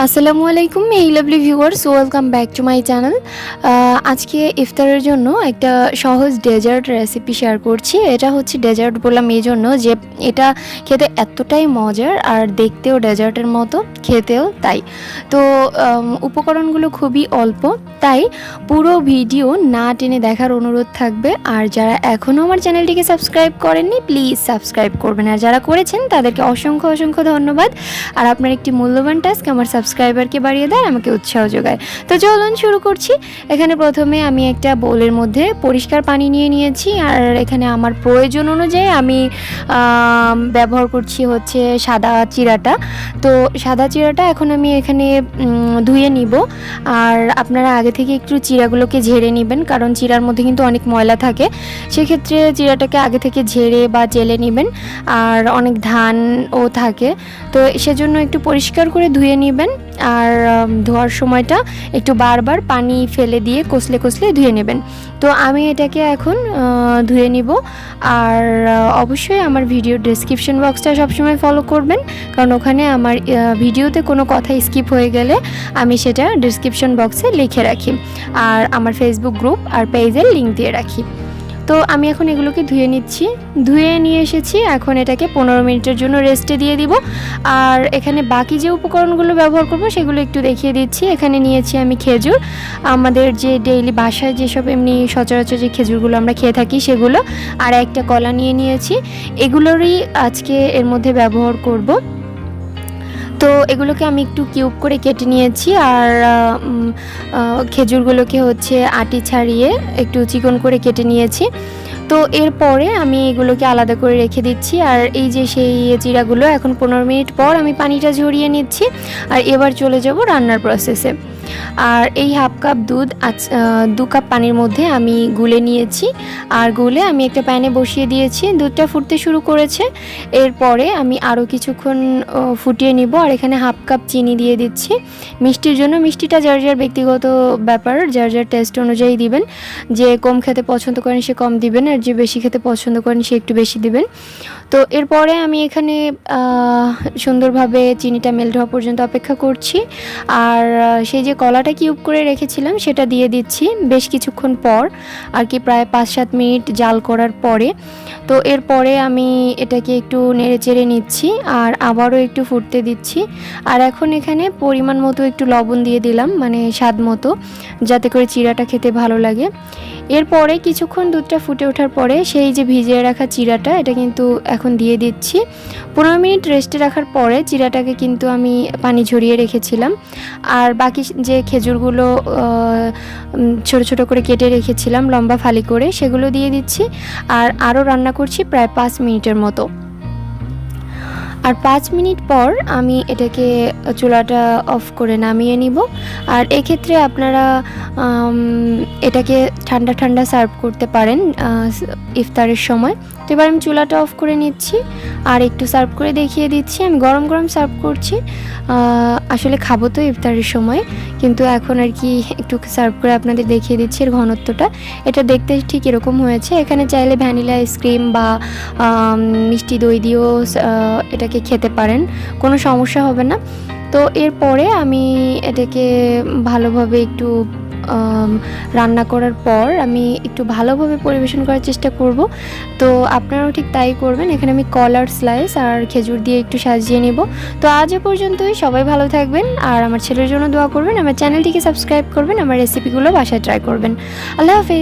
আসসালামু আলাইকুম এই lovely viewers, welcome back to my channel. আজকে ইফতারের জন্য একটা সহজ ডেজার্ট রেসিপি শেয়ার করছি। এটা হচ্ছে ডেজার্ট বললাম এই জন্য যে এটা খেতে এতটাই মজার আর দেখতেও ডেজার্টের মতো, খেতেও তাই। তো উপকরণগুলো খুবই অল্প, তাই পুরো ভিডিও না টেনে দেখার অনুরোধ থাকবে। আর যারা এখনও আমার চ্যানেলটিকে সাবস্ক্রাইব করেননি প্লিজ সাবস্ক্রাইব করবেন, আর যারা করেছেন তাদেরকে অসংখ্য অসংখ্য ধন্যবাদ। আর আপনার একটি মূল্যবান টাস্ক আমার সাবস্ক্রাইবারকে বাড়িয়ে দেয়, আমাকে উৎসাহ যোগায়। তো চলুন শুরু করছি। এখানে প্রথমে আমি একটা বোলের মধ্যে পরিষ্কার পানি নিয়ে নিয়েছি, আর এখানে আমার প্রয়োজন অনুযায়ী আমি ব্যবহার করছি হচ্ছে সাদা চিরাটা। তো সাদা চিরাটা এখন আমি এখানে ধুয়ে নিব। আর আপনারা আগে থেকে একটু চিরাগুলোকে ঝেড়ে নেবেন, কারণ চিরার মধ্যে কিন্তু অনেক ময়লা থাকে। সেক্ষেত্রে চিরাটাকে আগে থেকে ঝেড়ে বা জেলে নেবেন। আর অনেক ধানও থাকে, তো সেজন্য একটু পরিষ্কার করে ধুয়ে নেবেন। আর ধোয়ার সময়টা একটু বারবার পানি ফেলে দিয়ে কষলে কষলে ধুয়ে নেবেন। তো আমি এটাকে এখন ধুয়ে নিব। আর অবশ্যই আমার ভিডিও ডেসক্রিপশন বক্সটা সবসময় ফলো করবেন, কারণ ওখানে আমার ভিডিওতে কোনো কথা স্কিপ হয়ে গেলে আমি সেটা ডেসক্রিপশন বক্সে লিখে রাখি, আর আমার ফেসবুক গ্রুপ আর পেজের লিঙ্ক দিয়ে রাখি। তো আমি এখন এগুলোকে ধুয়ে নিচ্ছি, ধুয়ে নিয়ে এসেছি। এখন এটাকে 15 মিনিটের জন্য রেস্টে দিয়ে দিব। আর এখানে বাকি যে উপকরণগুলো ব্যবহার করব সেগুলো একটু দেখিয়ে দিচ্ছি। এখানে নিয়েছি আমি খেজুর, আমাদের যে ডেইলি বাসায় যেসব এমনি সচরাচর যে খেজুরগুলো আমরা খেয়ে থাকি সেগুলো, আর একটা কলা নিয়ে নিয়েছি। এগুলোরই আজকে এর মধ্যে ব্যবহার করব। তো এগুলোকে আমি একটু কিউব করে কেটে নিয়েছি, আর খেজুরগুলোকে হচ্ছে আটি ছাড়িয়ে একটু চিকন করে কেটে নিয়েছি। তো এরপরে আমি এগুলোকে আলাদা করে রেখে দিচ্ছি। আর এই যে সেই চিড়াগুলো এখন 15 মিনিট পর আমি পানিটা ঝরিয়ে নিচ্ছি। আর এবার চলে যাব রান্নার প্রসেসে। আর এই হাফ কাপ দুধ 2 কাপ পানির মধ্যে আমি গুলে নিয়েছি, আর গুলে আমি একটা প্যানে বসিয়ে দিয়েছি। দুধটা ফুটতে শুরু করেছে, এরপরে আমি আরও কিছুক্ষণ ফুটিয়ে নিব। আর এখানে হাফ কাপ চিনি দিয়ে দিচ্ছি মিষ্টির জন্য। মিষ্টিটা যার যার ব্যক্তিগত ব্যাপার, যার যার টেস্ট অনুযায়ী দিবেন। যে কম খেতে পছন্দ করেন সে কম দিবেন, আর যে বেশি খেতে পছন্দ করেন সে একটু বেশি দিবেন। তো এরপরে আমি এখানে সুন্দরভাবে চিনিটা মেল্ট হওয়া পর্যন্ত অপেক্ষা করছি। আর সেই যে কলাটা কিউব করে রেখেছিলাম সেটা দিয়ে দিচ্ছি বেশ কিছুক্ষণ পর, আর কি প্রায় 5-7 মিনিট জাল করার পরে। তো এরপরে আমি এটাকে একটু নেড়ে চেড়ে নিচ্ছি, আর আবারও একটু ফুটতে দিচ্ছি। আর এখন এখানে পরিমাণ মতো একটু লবণ দিয়ে দিলাম, মানে স্বাদ মতো, যাতে করে চিড়াটা খেতে ভালো লাগে। এরপরে কিছুক্ষণ দুধটা ফুটে ওঠার পরে সেই যে ভিজিয়ে রাখা চিড়াটা এটা কিন্তু এখন দিয়ে দিচ্ছি। 15 মিনিট রেস্টে রাখার পরে চিড়াটাকে কিন্তু আমি পানি ঝরিয়ে রেখেছিলাম। আর বাকি যে খেজুরগুলো ছোট ছোট করে কেটে রেখেছিলাম লম্বা ফালি করে, সেগুলো দিয়ে দিচ্ছি। আর আরও রান্না করছি প্রায় 5 মিনিটের মতো। আর 5 মিনিট পর আমি এটাকে চুলাটা অফ করে নামিয়ে নিব। আর এক্ষেত্রে আপনারা এটাকে ঠান্ডা ঠান্ডা সার্ভ করতে পারেন ইফতারের সময়। তো এবার আমি চুলাটা অফ করে নিচ্ছি, আর একটু সার্ভ করে দেখিয়ে দিচ্ছি। আমি গরম গরম সার্ভ করছি, আসলে খাবো তো ইফতারের সময়, কিন্তু এখন আর কি একটু সার্ভ করে আপনাদের দেখিয়ে দিচ্ছি এর ঘনত্বটা। এটা দেখতে ঠিক এরকম হয়েছে। এখানে চাইলে ভ্যানিলা আইসক্রিম বা মিষ্টি দই দিয়েও এটাকে খেতে পারেন, কোনো সমস্যা হবে না। তো এরপরে আমি এটাকে ভালোভাবে একটু রান্না করার পর আমি একটু ভালোভাবে পরিবেশন করার চেষ্টা করব। তো আপনারাও ঠিক তাই করবেন। এখানে আমি কলার স্লাইস আর খেজুর দিয়ে একটু সাজিয়ে নেব। তো আজ এ পর্যন্তই, সবাই ভালো থাকবেন, আর আমার ছেলের জন্য দোয়া করবেন, আমার চ্যানেলটিকে সাবস্ক্রাইব করবেন, আমার রেসিপিগুলো বাসায় ট্রাই করবেন। আল্লাহ হাফেজ।